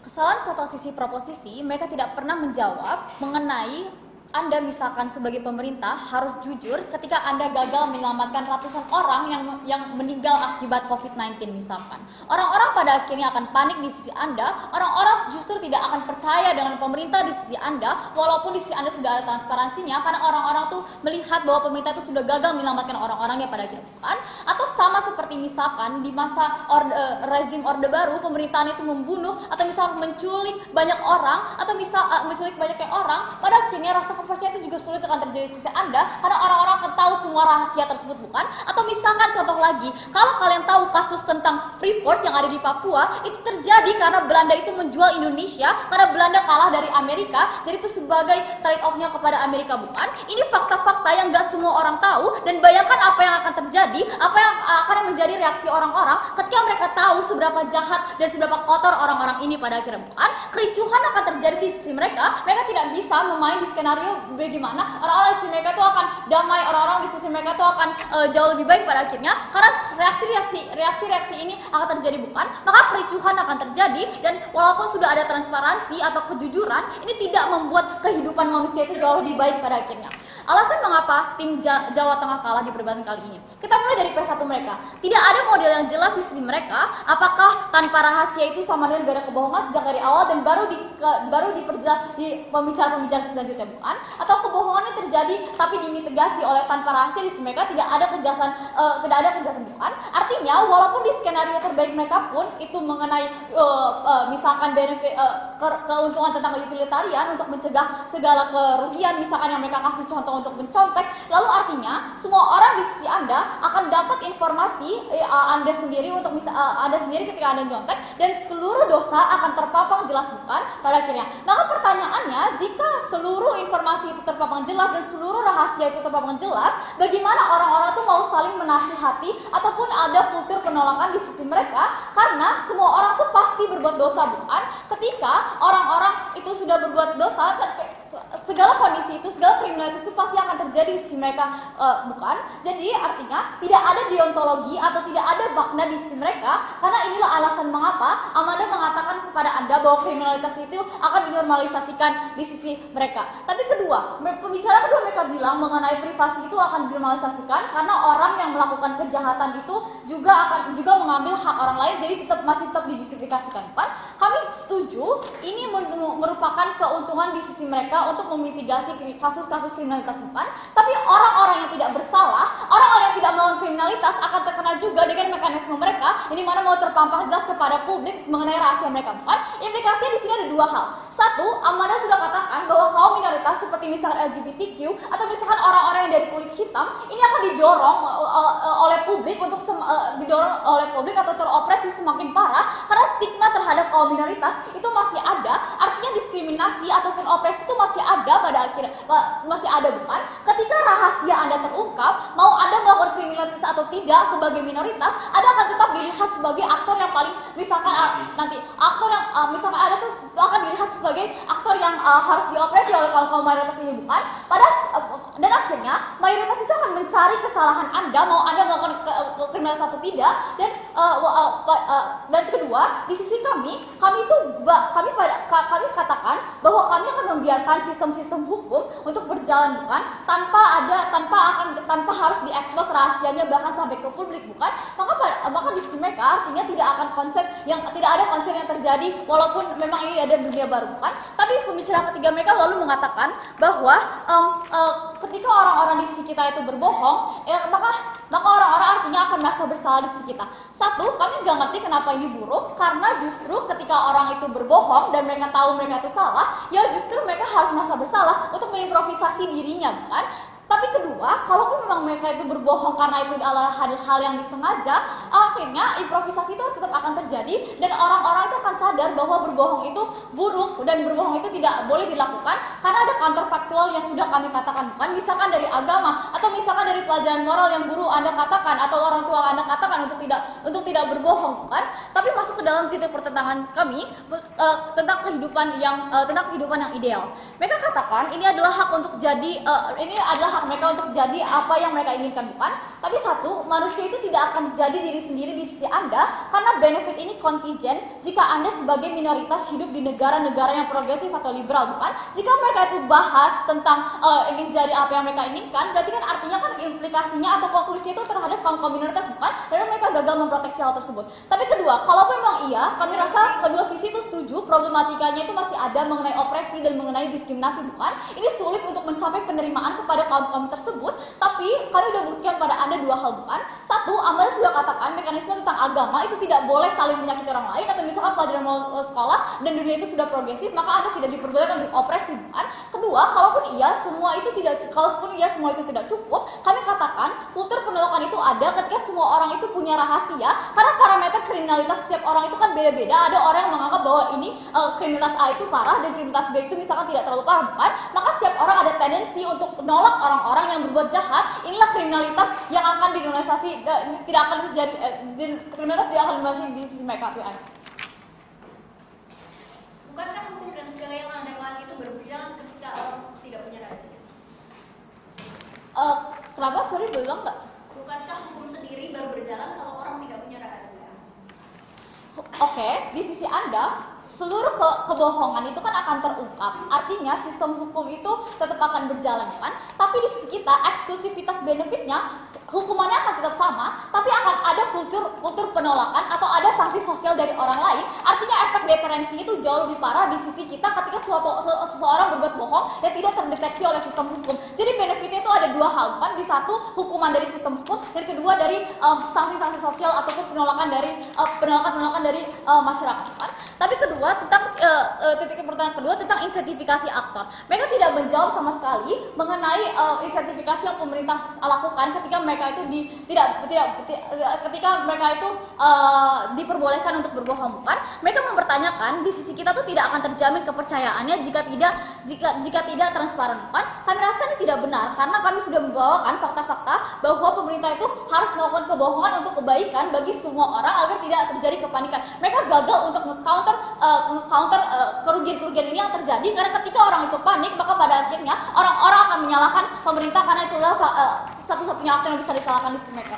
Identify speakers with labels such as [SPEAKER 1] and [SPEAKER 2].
[SPEAKER 1] Kesalahan foto proposisi, mereka tidak pernah menjawab mengenai Anda misalkan sebagai pemerintah harus jujur ketika Anda gagal menyelamatkan ratusan orang yang meninggal akibat COVID-19 misalkan. Orang-orang pada akhirnya akan panik di sisi Anda, orang-orang justru tidak akan percaya dengan pemerintah di sisi Anda, walaupun di sisi Anda sudah ada transparansinya, karena orang-orang tuh melihat bahwa pemerintah itu sudah gagal menyelamatkan orang-orangnya pada akhirnya, kan? Atau sama seperti misalkan di masa rezim Orde Baru, pemerintahan itu membunuh atau misalkan menculik banyak orang, atau menculik banyak orang, pada akhirnya rasa kepercayaan itu juga sulit akan terjadi di sisi Anda karena orang-orang akan tahu semua rahasia tersebut, bukan? Atau misalkan contoh lagi, kalau kalian tahu kasus tentang Freeport yang ada di Papua, itu terjadi karena Belanda itu menjual Indonesia karena Belanda kalah dari Amerika, jadi itu sebagai trade off-nya kepada Amerika, bukan? Ini fakta-fakta yang gak semua orang tahu, dan bayangkan apa yang akan terjadi, apa yang akan menjadi reaksi orang-orang ketika mereka tahu seberapa jahat dan seberapa kotor orang-orang ini pada akhirnya, bukan? Kericuhan akan terjadi di sisi mereka tidak bisa memain di skenario bagaimana orang-orang di sisi mereka itu akan damai, orang-orang di sisi mereka itu akan jauh lebih baik pada akhirnya, karena reaksi-reaksi ini akan terjadi, bukan? Maka kericuhan akan terjadi, dan walaupun sudah ada transparansi atau kejujuran, ini tidak membuat kehidupan manusia itu jauh lebih baik pada akhirnya. Alasan mengapa tim Jawa Tengah kalah di perdebatan kali ini, kita mulai dari P1 mereka. Tidak ada model yang jelas di sisi mereka, apakah tanpa rahasia itu sama dengan gak ada kebohongan sejak dari awal dan baru diperjelas di pembicara-pembicara selanjutnya, bukan? Atau kebohongannya terjadi tapi dimitigasi oleh tanpa rahasia di sisi mereka, tidak ada kejelasan, bukan? Artinya walaupun di skenario terbaik mereka pun itu mengenai misalkan benefit, keuntungan tentang utilitarian untuk mencegah segala kerugian, misalkan yang mereka kasih contoh untuk mencontek, lalu artinya semua orang di sisi Anda akan dapat informasi Anda sendiri Anda sendiri ketika Anda nyontek, dan seluruh dosa akan terpapang jelas, bukan? Pada akhirnya, maka pertanyaannya, jika seluruh informasi itu terpapang jelas dan seluruh rahasia itu terpapang jelas, bagaimana orang-orang itu mau saling menasihati ataupun ada kultur penolakan di sisi mereka? Karena semua orang tuh pasti berbuat dosa, bukan? Ketika orang-orang itu sudah berbuat dosa, segala kondisi itu, segala kriminalitas itu pasti akan terjadi di sisi mereka, bukan? Jadi artinya tidak ada deontologi atau tidak ada makna di sisi mereka, karena inilah alasan mengapa Amanda mengatakan kepada Anda bahwa kriminalitas itu akan dinormalisasikan di sisi mereka. Tapi pembicara kedua mereka bilang mengenai privasi itu akan dinormalisasikan karena orang yang melakukan kejahatan itu juga mengambil hak orang lain, jadi masih tetap dijustifikasikan, bukan? Kami setuju ini merupakan keuntungan di sisi mereka untuk memitigasi kasus-kasus kriminalitas, bukan? Tapi orang-orang yang tidak bersalah, orang-orang yang tidak melakukan kriminalitas akan terkena juga dengan mekanisme mereka, ini mana mau terpampang jelas kepada publik mengenai rahasia mereka, bukan? Implikasinya di sini ada dua hal. Satu, Amanda sudah katakan bahwa kaum minoritas seperti misalkan LGBTQ atau misalkan orang-orang yang dari kulit hitam ini akan didorong oleh publik atau teropresi semakin parah karena stigma terhadap kaum minoritas itu masih ada. Artinya diskriminasi ataupun opresi itu masih ada pada akhirnya, masih ada, bukan? Ketika rahasia Anda terungkap, mau Anda melakukan kriminalitas atau tidak sebagai minoritas, Anda akan tetap dilihat sebagai aktor yang paling, misalkan nanti aktor yang misalkan Anda tuh akan dilihat sebagai aktor yang harus diopresi oleh kaum mayoritas ini, bukan? Dan akhirnya mayoritas itu akan mencari kesalahan Anda, mau Anda melakukan kriminalitas atau tidak. Dan kedua, di sisi kami katakan bahwa kami akan membiarkan sistem-sistem hukum untuk berjalan, bukan? Tanpa harus diekspos rahasianya bahkan sampai ke publik, bukan? Maka di sisi mereka artinya tidak ada konser yang terjadi walaupun memang ini ada dunia baru, bukan? Tapi pembicara ketiga mereka lalu mengatakan bahwa ketika orang-orang di sisi kita itu berbohong, maka orang-orang artinya akan merasa bersalah di sisi kita. Satu, kami gak ngerti kenapa ini buruk, karena justru ketika orang itu berbohong dan mereka tahu mereka itu salah, ya justru mereka harus merasa bersalah untuk mengimprovisasi dirinya, bukan? Tapi kedua, kalaupun memang mereka itu berbohong karena itu adalah hal-hal yang disengaja, akhirnya improvisasi itu tetap akan terjadi dan orang-orang itu akan sadar bahwa berbohong itu buruk dan berbohong itu tidak boleh dilakukan karena ada counterfactual yang sudah kami katakan, bukan? Misalkan dari agama atau misalkan dari pelajaran moral yang guru Anda katakan atau orang tua Anda katakan untuk tidak berbohong, bukan? Tapi masuk ke dalam titik pertentangan kami tentang kehidupan yang ideal. Mereka katakan ini adalah hak untuk jadi hak mereka untuk jadi apa yang mereka inginkan, bukan? Tapi satu, manusia itu tidak akan jadi diri sendiri di sisi Anda karena benefit ini menjadi kontinjen jika Anda sebagai minoritas hidup di negara-negara yang progresif atau liberal, bukan? Jika mereka itu bahas tentang ingin jadi apa yang mereka inginkan, berarti kan artinya kan implikasinya atau konklusinya itu terhadap kaum minoritas, bukan? Dan mereka gagal memproteksi hal tersebut. Tapi kedua, kalaupun memang iya, kami rasa kedua sisi itu setuju, problematikanya itu masih ada mengenai opresi dan mengenai diskriminasi, bukan? Ini sulit untuk mencapai penerimaan kepada kaum-kaum tersebut, tapi kami udah buktikan pada Anda dua hal, bukan? Satu, Anda sudah katakan mekanisme tentang agama itu tidak boleh saling menyakiti orang lain, atau misalkan pelajaran sekolah dan dunia itu sudah progresif, maka Anda tidak diperbolehkan untuk opresi, bukan? Kedua, kalaupun iya semua itu tidak cukup, kami katakan kultur penolakan itu ada ketika semua orang itu punya rahasia, karena parameter kriminalitas setiap orang itu kan beda-beda. Ada orang yang menganggap bahwa ini kriminalitas A itu parah dan kriminalitas B itu misalkan tidak terlalu parah, bukan? Maka setiap orang ada tendensi untuk menolak orang-orang yang berbuat jahat. Inilah kriminalitas yang akan dinormalisasi, tidak akan terjadi, kriminalitas tidak akan dinormalisasi di sisi mereka.
[SPEAKER 2] Bukankah hukum dan segala yang Anda lakukan itu berjalan ketika orang tidak punya rahasia?
[SPEAKER 1] Kenapa? Sorry, bilang nggak?
[SPEAKER 2] Bukankah hukum sendiri baru berjalan kalau orang tidak punya rahasia?
[SPEAKER 1] Oke, di sisi Anda, seluruh kebohongan itu kan akan terungkap. Artinya sistem hukum itu tetap akan berjalan, kan? Tapi di sisi kita, eksklusivitas benefitnya, hukumannya akan tetap sama, tapi akan ada kultur penolakan atau ada sanksi sosial dari orang lain. Artinya efek deterensi itu jauh lebih parah di sisi kita ketika seseorang berbuat bohong dan tidak terdeteksi oleh sistem hukum. Jadi benefitnya itu ada dua hal, kan? Di satu, hukuman dari sistem hukum, dan kedua dari sanksi-sanksi sosial ataupun penolakan dari masyarakat, kan? Tapi kedua, tentang pertanyaan kedua tentang insentifikasi aktor. Mereka tidak menjawab sama sekali mengenai insentifikasi yang pemerintah lakukan ketika mereka itu ketika mereka itu diperbolehkan untuk berbohong, bukan? Mereka mempertanyakan di sisi kita tuh tidak akan terjamin kepercayaannya jika tidak transparan, bukan? Kami rasa ini tidak benar karena kami sudah membawakan fakta-fakta bahwa pemerintah itu harus melakukan kebohongan untuk kebaikan bagi semua orang agar tidak terjadi kepanikan. Mereka gagal untuk counter kerugian-kerugian ini yang terjadi karena ketika orang itu panik, maka pada akhirnya orang-orang akan menyalahkan pemerintah karena itulah satu-satunya aktor yang bisa disalahkan di sisi mereka.